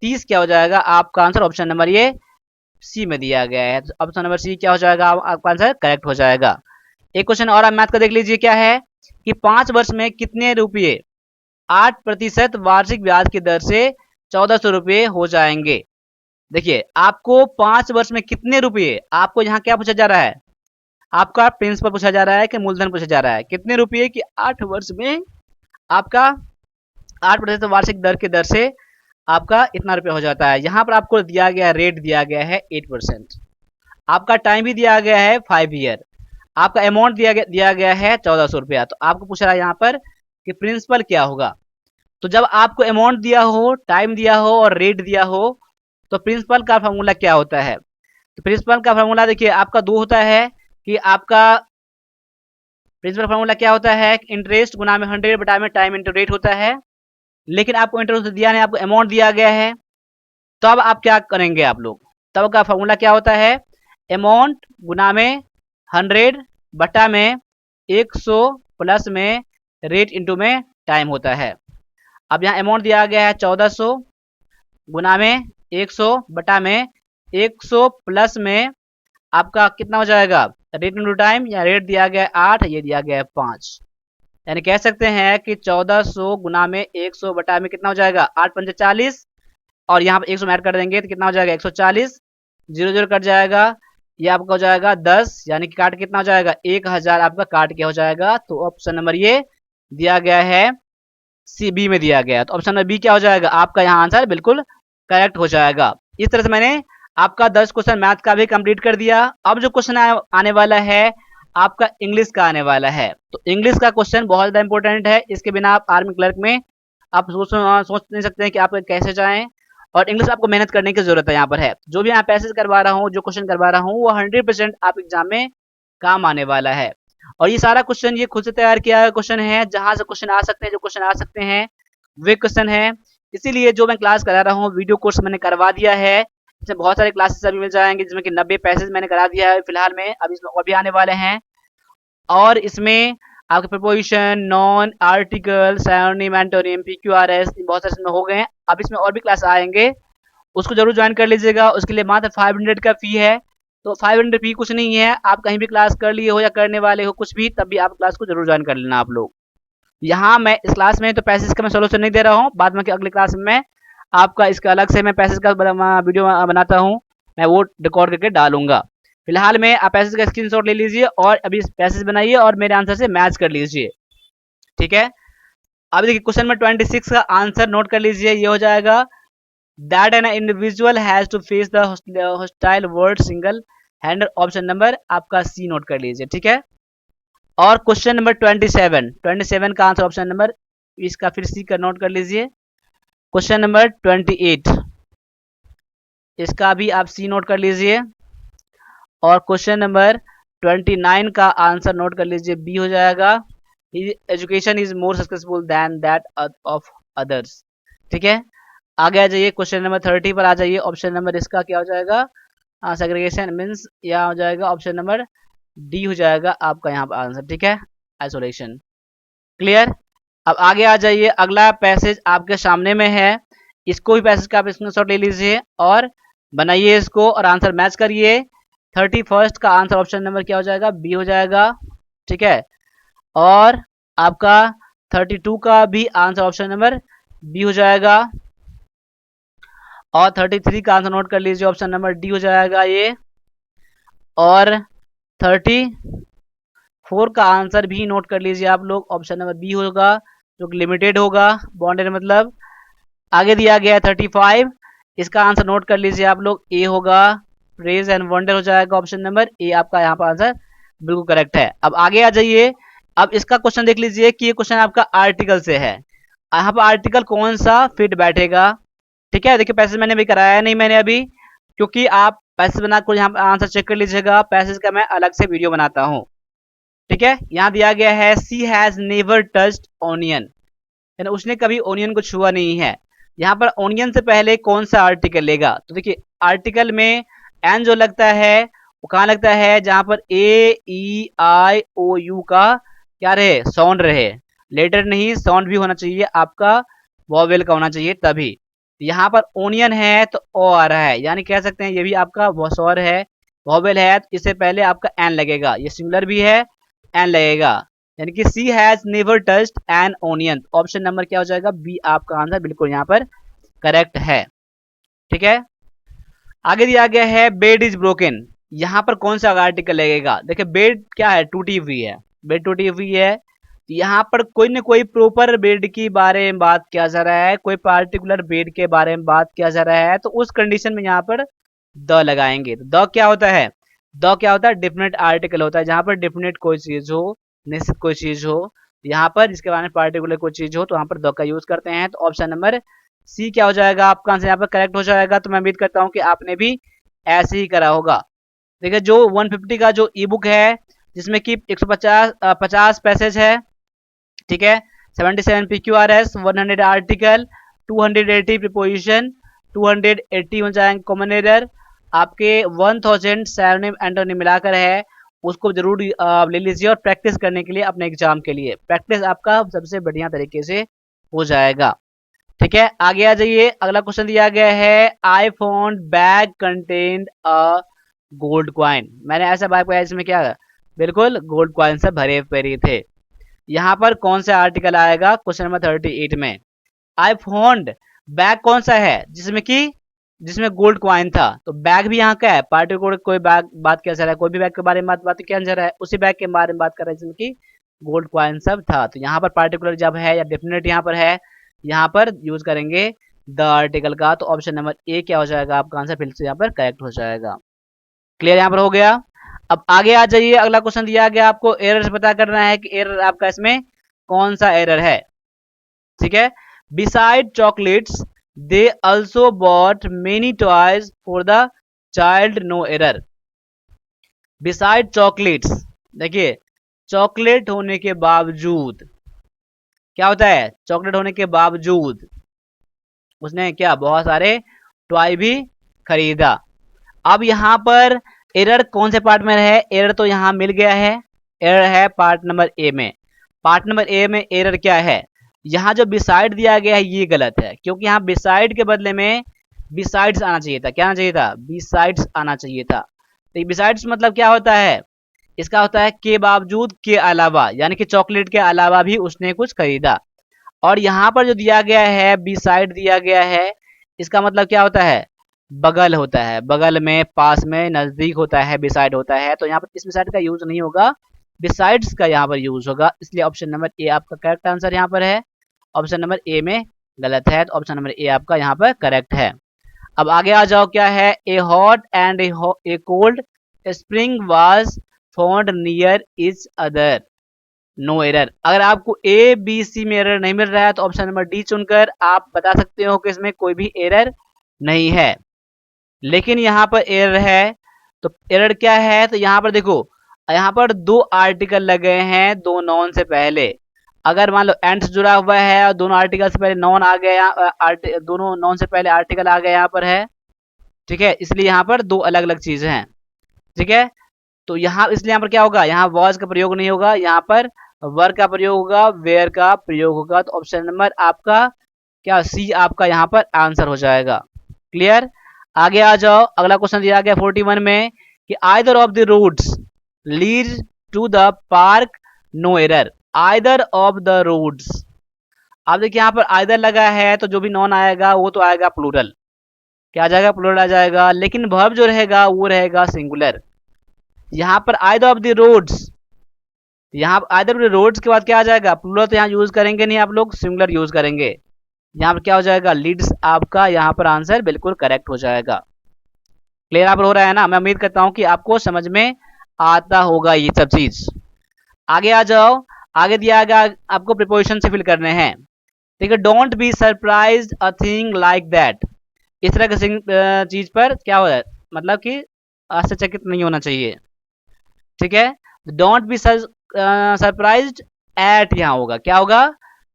30 क्या हो जाएगा आपका आंसर ऑप्शन नंबर ये सी में दिया गया है। तो ऑप्शन नंबर सी क्या हो जाएगा आपका आंसर करेक्ट हो जाएगा। एक क्वेश्चन और आप मैथ का देख लीजिए, क्या है कि 5 वर्ष में कितने रुपये 8% वार्षिक ब्याज की दर से 1400 रुपये हो जाएंगे। देखिए आपको 5 वर्ष में कितने रुपये, आपको यहाँ क्या पूछा जा रहा है, आपका प्रिंसिपल पूछा जा रहा है कि मूलधन पूछा जा रहा है, कितने रुपये कि 8 वर्ष में आपका 8% वार्षिक दर की दर से आपका इतना रुपया हो जाता है। यहाँ पर आपको दिया गया रेट दिया गया है 8%, आपका टाइम भी दिया गया है 5 ईयर, आपका अमाउंट दिया गया है 1400 रुपया। तो आपको पूछ रहा है यहाँ पर कि प्रिंसिपल क्या होगा। तो जब आपको अमाउंट दिया हो, टाइम दिया हो और रेट दिया हो, तो प्रिंसिपल का फॉर्मूला क्या होता है। तो प्रिंसिपल का फॉर्मूला देखिए आपका 2 होता है कि आपका प्रिंसिपल फॉर्मूला क्या होता है, इंटरेस्ट गुना में 100 बटा में टाइम इंटू रेट होता है। लेकिन आपको इंटरेस्ट दिया नहीं, आपको अमाउंट दिया गया है, तो अब आप क्या करेंगे आप लोग, तब का फॉर्मूला क्या होता है अमाउंट गुना में 100 बटा में 100 प्लस में रेट इंटू में टाइम होता है। अब यहाँ अमाउंट दिया गया है 1400 गुना में 100 बटा में 100 प्लस में आपका कितना हो जाएगा रेट इंटू टाइम, या रेट दिया गया है 8, ये दिया गया है 5, यानी कह सकते हैं कि 1400 गुना में 100 बटा में कितना हो जाएगा 8 पंचे 40, और यहाँ पर 100 ऐड कर देंगे तो कितना हो जाएगा 140, 0 कट जाएगा, ये आपका हो जाएगा 10, यानी कि काट कितना हो जाएगा 1000 आपका काट के हो जाएगा। तो ऑप्शन नंबर ये दिया गया है सी बी में दिया गया है, तो ऑप्शन नंबर बी क्या हो जाएगा आपका यहाँ आंसर बिल्कुल करेक्ट हो जाएगा। इस तरह से मैंने आपका 10 क्वेश्चन मैथ का भी कंप्लीट कर दिया। अब जो क्वेश्चन आने वाला है आपका इंग्लिश का आने वाला है। तो इंग्लिश का क्वेश्चन बहुत ज़्यादा इंपॉर्टेंट है, इसके बिना आप आर्मी क्लर्क में आप सोच नहीं सकते हैं कि आप कैसे जाएं, और इंग्लिश आपको मेहनत करने की जरूरत है। यहाँ पर है जो भी यहाँ पैसेज करवा रहा हूँ, जो क्वेश्चन करवा रहा हूँ, वो 100% आप एग्जाम में काम आने वाला है। और ये सारा क्वेश्चन ये खुद से तैयार किया हुआ क्वेश्चन है, जहाँ से क्वेश्चन आ सकते हैं, जो क्वेश्चन आ सकते हैं वे क्वेश्चन है। इसीलिए जो मैं क्लास करा रहा हूँ, वीडियो कोर्स मैंने करवा दिया है, इसमें बहुत सारे क्लासेस अभी मिल जाएंगे, जिसमें कि 90 पैसेज मैंने करा दिया है फिलहाल में, अभी इसमें और भी आने वाले हैं। और इसमें आपके preposition, noun, article, synonym, antonym, PQRS बहुत सारे इसमें हो गए हैं। अब इसमें और भी क्लास आएंगे, उसको जरूर ज्वाइन कर लीजिएगा। उसके लिए मात्र 500 का फी है, तो 500 फी कुछ नहीं है, आप कहीं भी क्लास कर लिए हो या करने वाले हो कुछ भी, तब भी आप क्लास को जरूर ज्वाइन कर लेना आप लोग। यहाँ मैं इस क्लास में तो पैसेज का मैं सोल्यूशन नहीं दे रहा हूँ, बाद में अगली क्लास में आपका इसका अलग से मैं पैसेज का वीडियो बनाता हूँ, मैं वो रिकॉर्ड करके डालूंगा। फिलहाल में आप पैसेज का स्क्रीनशॉट ले लीजिए और अभी पैसेज बनाइए और मेरे आंसर से मैच कर लीजिए, ठीक है। अब देखिए क्वेश्चन नंबर 26 का आंसर नोट कर लीजिए, ये हो जाएगा that an individual has to face the hostile word single handed, option number आपका सी नोट कर लीजिए, ठीक है। और क्वेश्चन नंबर 27 का आंसर ऑप्शन नंबर इसका फिर सी का नोट कर लीजिए। क्वेश्चन नंबर 28 इसका भी आप सी नोट कर लीजिए। और क्वेश्चन नंबर 29 का आंसर नोट कर लीजिए, बी हो जाएगा। Education is more successful than that of others. ठीक है, आगे आ जाइए क्वेश्चन नंबर 30 पर आ जाइए। ऑप्शन नंबर इसका क्या हो जाएगा, सेग्रीगेशन मीन्स यह हो जाएगा ऑप्शन नंबर डी हो जाएगा आपका यहाँ पर आंसर। ठीक है, आइसोलेशन। क्लियर। अब आगे आ जाइए, अगला पैसेज आपके सामने में है, इसको भी पैसेज का आप स्क्रीनशॉट ले लीजिए और बनाइए इसको और आंसर मैच करिए। 31 का आंसर ऑप्शन नंबर क्या हो जाएगा, बी हो जाएगा। ठीक है, और आपका 32 का भी आंसर ऑप्शन नंबर बी हो जाएगा, और 33 का आंसर नोट कर लीजिए, ऑप्शन नंबर डी हो जाएगा ये, और 34 का आंसर भी नोट कर लीजिए आप लोग, ऑप्शन नंबर बी होगा, जो लिमिटेड होगा, बॉन्डेड मतलब। आगे दिया गया है 35, इसका आंसर नोट कर लीजिए आप लोग, ए होगा, प्रेज एंड वंडर हो जाएगा, ऑप्शन नंबर ए आपका यहाँ पर आंसर बिल्कुल करेक्ट है। अब आगे आ जाइए, अब इसका क्वेश्चन देख लीजिए कि ये क्वेश्चन आपका आर्टिकल से है। यहाँ पर आर्टिकल कौन सा फिट बैठेगा। ठीक है, देखिए पैसेज मैंने अभी कराया नहीं मैंने अभी, क्योंकि आप पैसेज बना कर यहाँ पर आंसर चेक कर लीजिएगा, पैसेज का मैं अलग से वीडियो बनाता हूँ। ठीक है, यहाँ दिया गया है सी हैज नेवर टच्ड ऑनियन, यानी उसने कभी ऑनियन को छुआ नहीं है। यहाँ पर ऑनियन से पहले कौन सा आर्टिकल लेगा, तो देखिए आर्टिकल में एन जो लगता है वो कहाँ लगता है, जहां पर ए ई आई ओ यू का क्या रहे, साउंड रहे, लेटर नहीं साउंड भी होना चाहिए आपका, वॉवेल का होना चाहिए तभी। यहाँ पर ओनियन है तो ओ आ रहा है, यानी कह सकते हैं ये भी आपका स्वर है, वॉवेल है, तो इससे पहले आपका एन लगेगा, ये सिंगुलर भी है, एन लगेगा, यानी कि she has never touched an onion. Option number क्या हो जाएगा, बी आपका आंसर बिल्कुल यहाँ पर करेक्ट है। ठीक है, आगे दिया गया है बेड इज ब्रोकन, यहाँ पर कौन सा आर्टिकल लगेगा। देखिए बेड क्या है, टूटी हुई है, बेड टूटी हुई है, तो यहाँ पर कोई न कोई प्रॉपर बेड के बारे में बात किया जा रहा है, कोई पार्टिकुलर बेड के बारे में बात किया जा रहा है, तो उस कंडीशन में यहाँ पर द लगाएंगे। तो द क्या होता है, द क्या होता है, डेफिनेट आर्टिकल होता है, जहां पर डेफिनेट कोई चीज हो, निश्चित कोई चीज हो, यहाँ पर जिसके बारे में पार्टिकुलर कोई चीज हो तो वहां पर द का यूज करते हैं। तो ऑप्शन नंबर सी क्या हो जाएगा आपका आंसर यहाँ पर करेक्ट हो जाएगा। तो मैं उम्मीद करता हूँ कि आपने भी ऐसे ही करा होगा। देखिए जो 150 का जो ई बुक है, जिसमें कि 150 पैसेज है, ठीक है, 77 PQRS, 100 आर्टिकल, 280 प्रीपोजिशन, 280 हो जाएंगे कॉमन एरर, आपके 1000 सैरोनिम एंटोनिम मिलाकर है, उसको जरूर ले लीजिए और प्रैक्टिस करने के लिए अपने एग्जाम के लिए प्रैक्टिस आपका सबसे बढ़िया तरीके से हो जाएगा। ठीक है, आगे आ जाइए, अगला क्वेश्चन दिया गया है, I found bag contained a gold coin, मैंने ऐसा बैग पाया इसमें क्या, बिल्कुल गोल्ड क्वाइन से भरे पड़े थे। यहाँ पर कौन सा आर्टिकल आएगा क्वेश्चन नंबर 38 में, आई फाउंड बैग कौन सा है जिसमें गोल्ड क्वाइन था, तो बैग भी यहाँ का है, पार्टिकुलर कोई बैग बात किया जा रहा है, कोई भी बैग के बारे में बात किया जा रहा है, उसी बैग के बारे में बात कर रहा है जिसमें कि गोल्ड क्वाइन सब था। तो यहाँ पर पार्टिकुलर जब है या डेफिनेट यहाँ पर है, यहाँ पर यूज करेंगे द आर्टिकल का। तो ऑप्शन नंबर ए क्या हो जाएगा आपका आंसर, फिर से यहाँ पर करेक्ट हो जाएगा। क्लियर यहाँ पर हो गया। अब आगे आ जाइए, अगला क्वेश्चन दिया गया आपको एरर से पता करना है कि एरर आपका इसमें कौन सा एरर है। ठीक है, beside chocolates they also bought many toys for the child, no error. Beside chocolates, देखिए चॉकलेट होने के बावजूद क्या होता है, चॉकलेट होने के बावजूद उसने क्या बहुत सारे टॉय भी खरीदा। अब यहाँ पर एरर कौन से पार्ट में है, एरर तो यहाँ मिल गया है, एरर है पार्ट नंबर ए में। पार्ट नंबर ए में एरर क्या है, यहाँ जो बिसाइड दिया गया है ये गलत है, क्योंकि यहाँ बिसाइड के बदले में बिसाइड्स आना चाहिए था, क्या आना चाहिए था, बिसाइड्स आना चाहिए था। तो बिसाइड्स मतलब क्या होता है, इसका होता है के बावजूद, के अलावा, यानी कि चॉकलेट के अलावा भी उसने कुछ खरीदा। और यहाँ पर जो दिया गया है बिसाइड दिया गया है, इसका मतलब क्या होता है, बगल होता है, बगल में, पास में, नजदीक होता है, बिसाइड होता है। तो यहाँ पर इस बिसाइड का यूज नहीं होगा, बिसाइड्स का यहाँ पर यूज होगा, इसलिए ऑप्शन नंबर ए आपका करेक्ट आंसर यहाँ पर है। ऑप्शन नंबर ए में गलत है, तो ऑप्शन नंबर ए आपका यहाँ पर करेक्ट है। अब आगे आ जाओ, क्या है, a hot and a cold spring was found near each other, no error. अगर आपको ए बी सी में एरर नहीं मिल रहा है तो ऑप्शन नंबर डी चुनकर आप बता सकते हो कि इसमें कोई भी एरर नहीं है। लेकिन यहाँ पर एरर है, तो एरर क्या है, तो यहाँ पर देखो यहाँ पर दो आर्टिकल लगे हैं दो नॉन से पहले। अगर मान लो एंड से जुड़ा हुआ है और दोनों आर्टिकल से पहले नॉन आ गया, दोनों नॉन से पहले आर्टिकल आ गया यहाँ पर है, ठीक है, इसलिए यहाँ पर दो अलग अलग चीजें हैं, ठीक है। तो यहाँ इसलिए यहाँ पर क्या होगा, यहाँ वॉज का प्रयोग नहीं होगा, यहाँ पर वर का प्रयोग होगा, वेयर का प्रयोग होगा। तो ऑप्शन नंबर आपका क्या, सी आपका यहाँ पर आंसर हो जाएगा। क्लियर। आगे आ जाओ, अगला क्वेश्चन दिया गया 41 में कि either of the routes lead to the park, no error. Either of the routes, आप देखिए यहाँ पर आइदर लगा है तो जो भी नॉन आएगा वो तो आएगा प्लूरल, क्या आ जाएगा, प्लूरल आ जाएगा, लेकिन वर्ब जो रहेगा वो रहेगा सिंगुलर। यहाँ पर आइदर ऑफ द रोड्स, यहाँ आइदर ऑफ द रोड्स के बाद क्या आ जाएगा, प्लूरल तो यहाँ यूज करेंगे नहीं आप लोग, सिंगुलर यूज करेंगे। यहाँ पर क्या हो जाएगा, लीड्स आपका यहाँ पर आंसर बिल्कुल करेक्ट हो जाएगा। क्लियर आप हो रहा है ना, मैं उम्मीद करता हूँ कि आपको समझ में आता होगा ये सब चीज। आगे आ जाओ, आगे दिया गया आपको प्रीपोजिशन से फिल करने हैं। ठीक है, don't be surprised a thing like that, इस तरह की चीज पर क्या हो, मतलब कि आश्चर्यचकित नहीं होना चाहिए। ठीक है, डोंट बी सरप्राइज्ड एट, यहाँ होगा क्या होगा,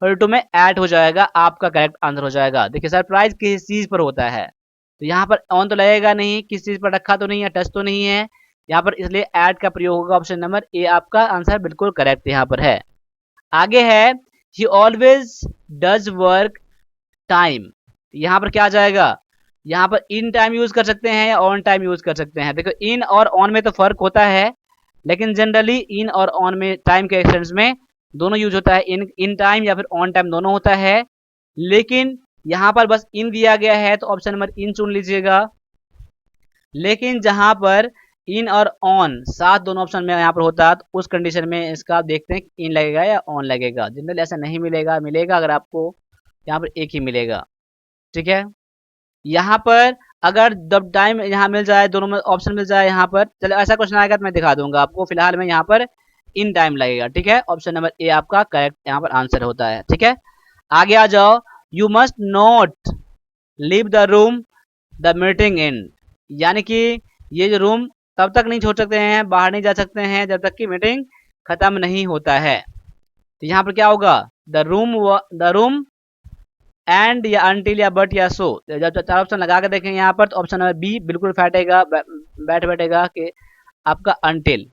टू में एट हो जाएगा, आपका करेक्ट आंसर हो जाएगा। देखिए सरप्राइज किस चीज पर होता है, तो यहाँ पर ऑन तो लगेगा नहीं, किस चीज पर रखा तो नहीं है, टच तो नहीं है यहाँ पर, इसलिए एट का प्रयोग होगा। ऑप्शन नंबर ए आपका आंसर बिल्कुल करेक्ट यहाँ पर है। आगे है, ही ऑलवेज डज वर्क टाइम, यहाँ पर क्या आ जाएगा, यहाँ पर इन टाइम यूज कर सकते हैं या ऑन टाइम यूज कर सकते हैं। देखो इन और ऑन में तो फर्क होता है, लेकिन जनरली इन और ऑन में टाइम के एक्सटेंस में दोनों यूज होता है, इन टाइम या फिर ऑन टाइम दोनों होता है, लेकिन यहाँ पर बस इन दिया गया है तो ऑप्शन नंबर इन चुन लीजिएगा। लेकिन जहां पर इन और ऑन साथ दोनों ऑप्शन में यहाँ पर होता है तो उस कंडीशन में इसका आप देखते हैं कि इन लगेगा या ऑन लगेगा। जनरली ऐसा नहीं मिलेगा, मिलेगा अगर आपको यहाँ पर एक ही मिलेगा। ठीक है, यहाँ पर अगर जब टाइम यहाँ मिल जाए, दोनों में ऑप्शन मिल जाए यहाँ पर, चलो ऐसा क्वेश्चन आएगा तो मैं दिखा दूंगा आपको, फिलहाल में यहाँ पर इन टाइम लगेगा। ठीक है, ऑप्शन नंबर ए आपका करेक्ट यहाँ पर आंसर होता है। ठीक है, आगे आ जाओ, you must not leave the room the meeting in, यानी कि ये जो रूम तब तक नहीं छोड़ सकते हैं, बाहर नहीं जा सकते हैं जब तक कि मीटिंग खत्म नहीं होता है। तो यहाँ पर क्या होगा, द रूम एंड या अंटिल या बट या सो, जब चार ऑप्शन लगा के देखें यहाँ पर तो ऑप्शन नंबर बी बिल्कुल बैठेगा, बैठेगा कि आपका अंटिल।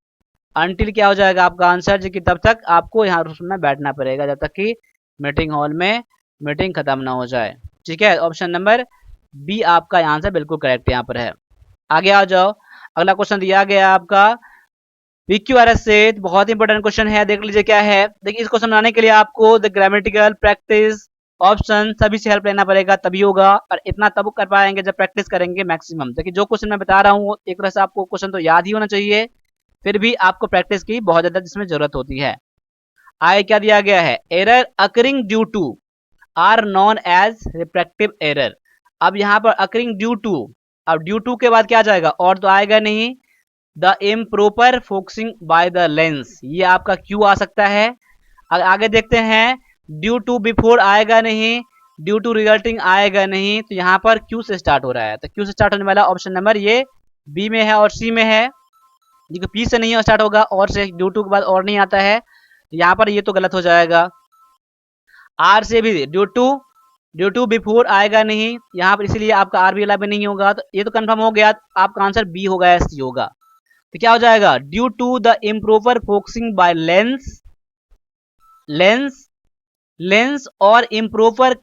अंटिल क्या हो जाएगा आपका आंसर, जो कि तब तक आपको यहाँ में बैठना पड़ेगा जब तक कि मीटिंग हॉल में मीटिंग खत्म ना हो जाए। ठीक है, ऑप्शन नंबर बी आपका आंसर बिल्कुल करेक्ट यहाँ पर है। आगे आ जाओ, अगला क्वेश्चन दिया गया आपका PQRS से, बहुत इंपॉर्टेंट क्वेश्चन है, देख लीजिए क्या है। देखिए इस क्वेश्चन बनाने के लिए आपको द ग्रामेटिकल प्रैक्टिस ऑप्शन सभी से हेल्प लेना पड़ेगा, तभी होगा, और इतना तब कर पाएंगे जब प्रैक्टिस करेंगे मैक्सिमम। देखिए जो क्वेश्चन मैं बता रहा हूँ एक तरह से आपको क्वेश्चन तो याद ही होना चाहिए, फिर भी आपको प्रैक्टिस की बहुत ज्यादा जिसमें जरूरत होती है। आगे क्या दिया गया है, error occurring due to are known as refractive error. अब यहाँ पर अकरिंग ड्यू टू, अब ड्यू टू के बाद क्या जाएगा, और तो आएगा नहीं, the improper focusing by the lens, ये आपका क्यू आ सकता है। आगे देखते हैं, ड्यू टू बिफोर आएगा नहीं, ड्यू टू रिजल्टिंग आएगा नहीं, तो यहाँ पर क्यू से स्टार्ट हो रहा है, तो क्यू से स्टार्ट होने वाला ऑप्शन नंबर ये बी में है और सी में है। देखो पी से नहीं स्टार्ट होगा, और से ड्यू टू के बाद और नहीं आता है, यहाँ पर ये तो गलत हो जाएगा। आर से भी ड्यू टू बिफोर आएगा नहीं, यहाँ पर इसीलिए आपका आर भी वाला भी नहीं होगा, तो ये तो कंफर्म हो गया, आपका आंसर बी होगा या सी होगा। तो क्या हो जाएगा, due to the improper focusing by lens और improper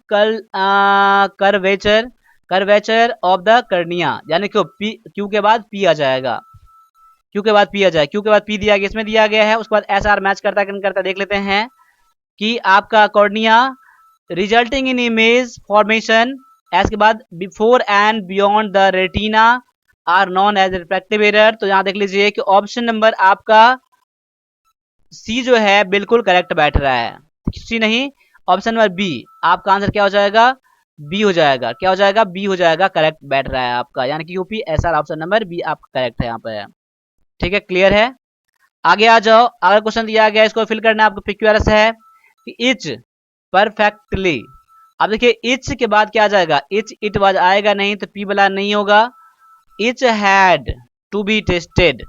curvature of the cornea, यानी कि क्यू के बाद पी आ जाएगा, क्यू के बाद पी दिया गया, इसमें दिया गया है, उसके बाद एस आर मैच करता है कि नहीं करता देख लेते हैं कि आपका cornea resulting in image formation S के बाद before and beyond the retina are known as refractive error. तो यहाँ देख लीजिए कि ऑप्शन नंबर आपका सी जो है बिल्कुल करेक्ट बैठ रहा है, सी नहीं, ऑप्शन नंबर बी आपका आंसर क्या हो जाएगा, बी हो जाएगा, क्या हो जाएगा, बी हो जाएगा, करेक्ट बैठ रहा है आपका, यानी कि UP S R option number B आपका करेक्ट है यहाँ पे। ठीक है, क्लियर है। आगे आ जाओ, अगला क्वेश्चन दिया गया इसको फिल करना है आपको, PQRS है कि इच परफेक्टली। अब देखिए इच के बाद क्या आ जाएगा, इच इट वाज आएगा नहीं, तो पी वाला नहीं होगा। Each had to be tested,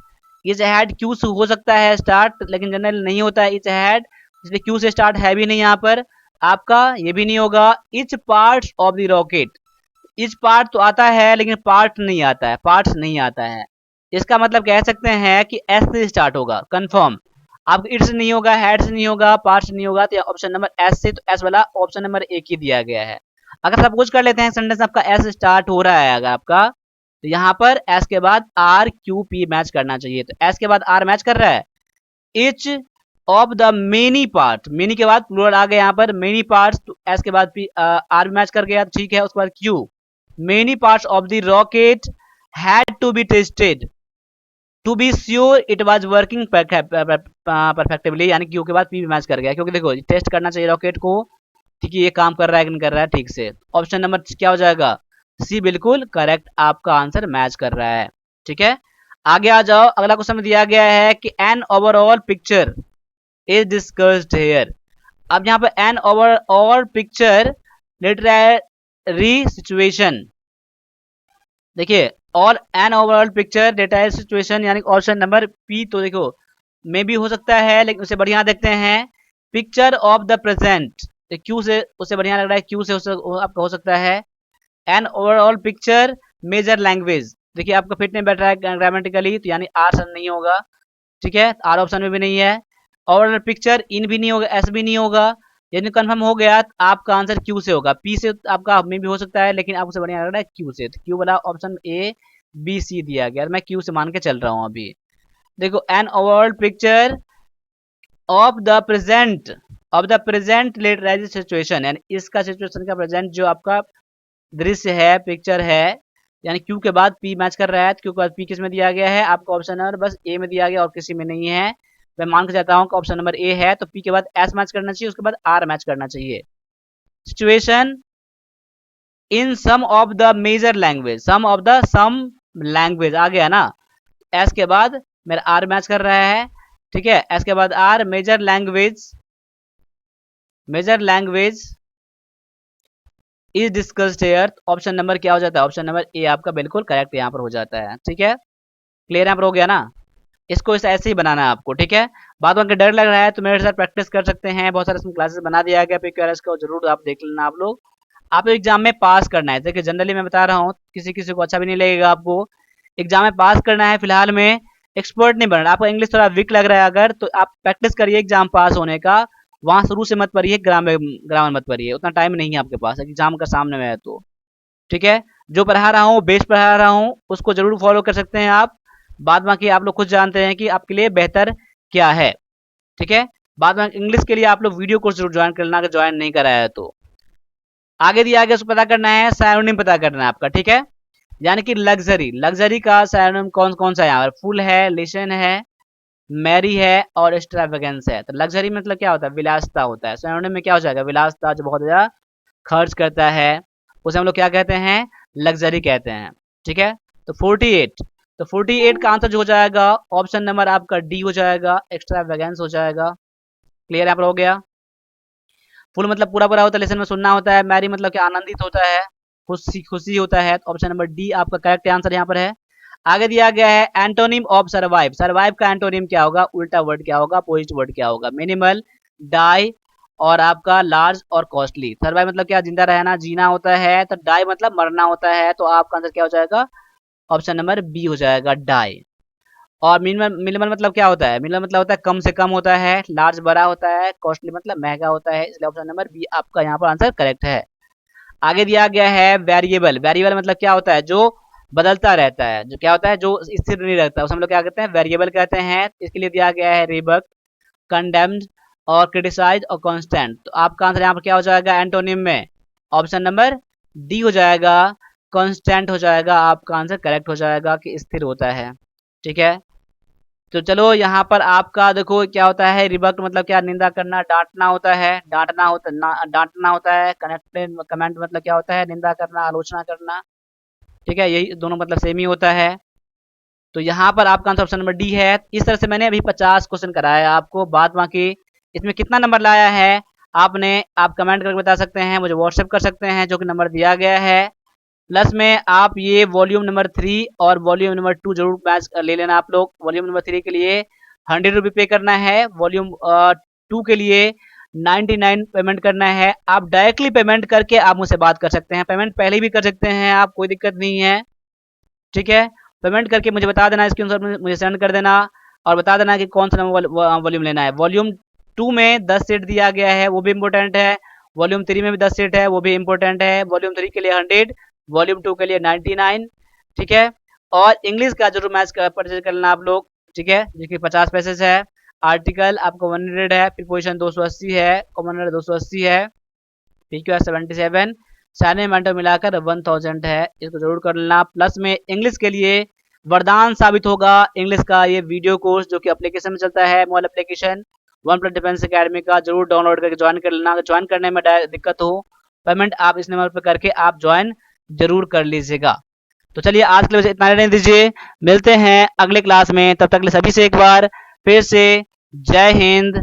is had Q से हो सकता है स्टार्ट, लेकिन जनरल नहीं होता है इज हैड, इसलिए क्यू से स्टार्ट है भी नहीं यहाँ पर आपका, ये भी नहीं होगा। Each part of the rocket, each part तो आता है लेकिन पार्ट नहीं आता है, पार्ट्स नहीं आता है। इसका मतलब कह सकते हैं कि एस से स्टार्ट होगा कंफर्म। आपको इट्स नहीं होगा, हैड से नहीं होगा, पार्ट्स नहीं होगा, तो ऑप्शन नंबर एस से, तो एस वाला ऑप्शन नंबर एक ही दिया गया है। अगर सब कुछ कर लेते हैं सेंटेंस आपका एस स्टार्ट हो रहा है अगर आपका, तो यहाँ पर एस के बाद आर क्यू पी मैच करना चाहिए, तो एस के बाद आर मैच कर रहा है। Each of the many part, many के बाद प्लूरल आ गया यहाँ पर, मेनी पार्ट्स, तो एस के बाद पी आर मैच कर गया, ठीक है। उसके बाद Q, many parts of the rocket had to be tested to be sure it was working perfectively, यानी क्यू के बाद पी भी मैच कर गया, क्योंकि देखो टेस्ट करना चाहिए रॉकेट को, ठीक है, ये काम कर रहा है कि नहीं कर रहा है ठीक से। ऑप्शन नंबर क्या हो जाएगा, सी बिल्कुल करेक्ट आपका आंसर मैच कर रहा है, ठीक है। आगे आ जाओ, अगला क्वेश्चन में दिया गया है कि N overall picture is discussed here. अब यहाँ पर N overall picture literary situation, देखिए और N overall picture data situation, यानी ऑप्शन नंबर पी, तो देखो मे भी हो सकता है, लेकिन उससे बढ़िया देखते हैं picture of the present, Q से उससे बढ़िया लग रहा है, क्यू से आपका हो सकता है an overall picture major language, देखिए आपका फिट नहीं बैठ रहा है ग्रामेटिकली, तो यानी आर ऑप्शन नहीं होगा, ठीक है, आर ऑप्शन में भी नहीं है। ओवरऑल पिक्चर इन भी नहीं होगा, एस भी नहीं होगा, यानी कंफर्म हो गया, तो आपका आंसर क्यू से होगा। पी से आपका में भी हो सकता है, लेकिन आपको बढ़िया लग रहा है क्यू से, तो क्यू वाला ऑप्शन ए बी सी दिया गया, मैं क्यू से मान के चल रहा हूँ अभी। देखो N overall picture of the present literary situation, यानी इसका सिचुएशन का प्रेजेंट जो आपका दृश्य है, पिक्चर है, यानी क्यू के बाद पी मैच कर रहा है, क्यू के बाद पी किस में दिया गया है, आपका ऑप्शन नंबर बस ए में दिया गया और किसी में नहीं है। मैं मान के जाता हूँ कि ऑप्शन नंबर ए है, तो पी के बाद एस मैच करना चाहिए, उसके बाद आर मैच करना चाहिए। Situation in some of the major language, some language आ गया ना, एस के बाद मेरा आर मैच कर रहा है, ठीक है, एस के बाद R, major language is discussed here, option number क्या हो जाता है, ऑप्शन नंबर ए आपका बिल्कुल करेक्ट यहाँ पर हो जाता है, ठीक है। क्लियर यहाँ पर हो गया ना, इसको इस ऐसे ही बनाना है आपको, ठीक है। बाद में डर लग रहा है तो मेरे साथ प्रैक्टिस कर सकते हैं, बहुत सारे इसमें क्लासेस बना दिया गया PQRS का, जरूर आप देख लेना आप लोग। आप एग्जाम में पास करना है, देखिए जनरली मैं बता रहा हूँ, किसी किसी को अच्छा भी नहीं लगेगा, आपको एग्जाम में पास करना है, फिलहाल में एक्सपर्ट नहीं बनना। आपको इंग्लिश थोड़ा वीक लग रहा है अगर, तो आप प्रैक्टिस करिए एग्जाम पास होने का, वहां शुरू से मत पढ़िए, ग्रामर मत पढ़िए, उतना टाइम नहीं है आपके पास, एग्जाम का सामने में है तो, ठीक है। जो पढ़ा रहा हूँ, बेस्ट पढ़ा रहा हूँ, उसको जरूर फॉलो कर सकते हैं आप। बाद बाकी आप लोग खुद जानते हैं कि आपके लिए बेहतर क्या है, ठीक है। बाद में इंग्लिश के लिए आप लोग वीडियो कोर्स जरूर ज्वाइन करना, अगर ज्वाइन नहीं कराया है तो। आगे दिया आगे उसको पता करना है, साइनोनिम पता करना है आपका, ठीक है। यानी कि लग्जरी का साइनोनिम कौन कौन सा है, यहाँ पर फुल है, लिशन है, मैरी है और एक्स्ट्रावेगेंस है। तो लग्जरी मतलब क्या होता है, विलासता होता है। साइनोनिम में क्या हो जाएगा, विलासता, जो बहुत ज्यादा खर्च करता है, उसे हम लोग क्या कहते हैं, लग्जरी कहते हैं, ठीक है। तो 48, तो 48 का आंसर जो हो जाएगा ऑप्शन नंबर आपका डी हो जाएगा, एक्स्ट्रावेगेंस हो जाएगा। क्लियर यहाँ पर हो गया। फुल मतलब पूरा पूरा होता है, लेसन में सुनना होता है, मैरी मतलब कि आनंदित होता है, खुशी खुशी होता है, तो ऑप्शन नंबर डी आपका करेक्ट आंसर यहाँ पर है। आगे दिया गया है एंटोनिम ऑफ सर्वाइव, सर्वाइव का एंटोनिम क्या होगा, उल्टा वर्ड क्या होगा, अपोजिट वर्ड क्या होगा, मिनिमल, डाई और आपका लार्ज और कॉस्टली। सर्वाइव मतलब क्या, जिंदा रहना, जीना होता है, तो डाई मतलब मरना होता है, तो आपका आंसर क्या हो जाएगा, ऑप्शन नंबर बी हो जाएगा, डाई। और मिनिमल मतलब क्या होता है, मिनिमल मतलब होता है कम से कम होता है, लार्ज बड़ा होता है, कॉस्टली मतलब महंगा होता है, इसलिए ऑप्शन नंबर बी आपका यहाँ पर आंसर करेक्ट है। आगे दिया गया है वेरिएबल, वेरिएबल मतलब क्या होता है, जो बदलता रहता है, जो क्या होता है, जो स्थिर नहीं रहता, उसे हम लोग क्या कहते हैं, वेरिएबल कहते हैं। इसके लिए दिया गया है रिबक, कंडेम्ड और क्रिटिसाइज और कॉन्स्टेंट। तो आपका आंसर यहाँ पर क्या हो जाएगा, एंटोनिम में ऑप्शन नंबर डी हो जाएगा, कॉन्स्टेंट हो जाएगा, आपका आंसर करेक्ट हो जाएगा कि स्थिर होता है, ठीक है। तो चलो यहाँ पर आपका देखो क्या होता है, रिबक मतलब क्या, निंदा करना, डांटना होता है, डांटना होता है, कमेंट मतलब क्या होता है, निंदा करना, आलोचना करना, ठीक है, यही दोनों मतलब सेम ही होता है। तो यहाँ पर आपका आंसर ऑप्शन नंबर डी है। इस तरह से मैंने अभी 50 क्वेश्चन कराया आपको, बाद बाकी इसमें कितना नंबर लाया है आप कमेंट करके बता सकते हैं, मुझे व्हाट्सएप कर सकते हैं, जो कि नंबर दिया गया है प्लस में आप ये वॉल्यूम नंबर 3 और वॉल्यूम नंबर 2 जरूर मैच ले लेना आप लोग। वॉल्यूम नंबर 3 के लिए 100 रुपये पे करना है, वॉल्यूम 2 के लिए 99 पेमेंट करना है। आप डायरेक्टली पेमेंट करके आप मुझसे बात कर सकते हैं, पेमेंट पहले भी कर सकते हैं आप, कोई दिक्कत नहीं है, ठीक है। पेमेंट करके मुझे बता देना, स्क्रीनशॉट मुझे सेंड कर देना और बता देना कि कौन सा नंबर वॉल्यूम लेना है। वॉल्यूम 2 में 10 सेट दिया गया है, वो भी इम्पोर्टेंट है। वॉल्यूम 3 में भी 10 सेट है, वो भी इम्पोर्टेंट है। वॉल्यूम 3 के लिए 100, वॉल्यूम 2 के लिए 99, ठीक है। और इंग्लिश का जरूर मैच परचेज करना आप लोग, ठीक है, जिसकी 50 पैसेज है। आर्टिकल आपको 100 है, प्रीपोजिशन 280 है, कॉमन 280 है, PQ 77, सारे मैटर मिलाकर 1000 है। इसको जरूर कर लेना। प्लस में इंग्लिश के लिए वरदान साबित होगा इंग्लिश का ये वीडियो कोर्स, जो कि एप्लीकेशन में चलता है, mobile application one plus defence academy का, जरूर डाउनलोड करके ज्वाइन कर लेना। अगर ज्वाइन करने में दिक्कत हो, पेमेंट आप इस नंबर पर करके आप ज्वाइन जरूर कर लीजिएगा। तो चलिए आज के लिए इतना रहने दीजिए, मिलते हैं अगले क्लास में। तब तक के लिए सभी से एक बार फिर से जय हिंद,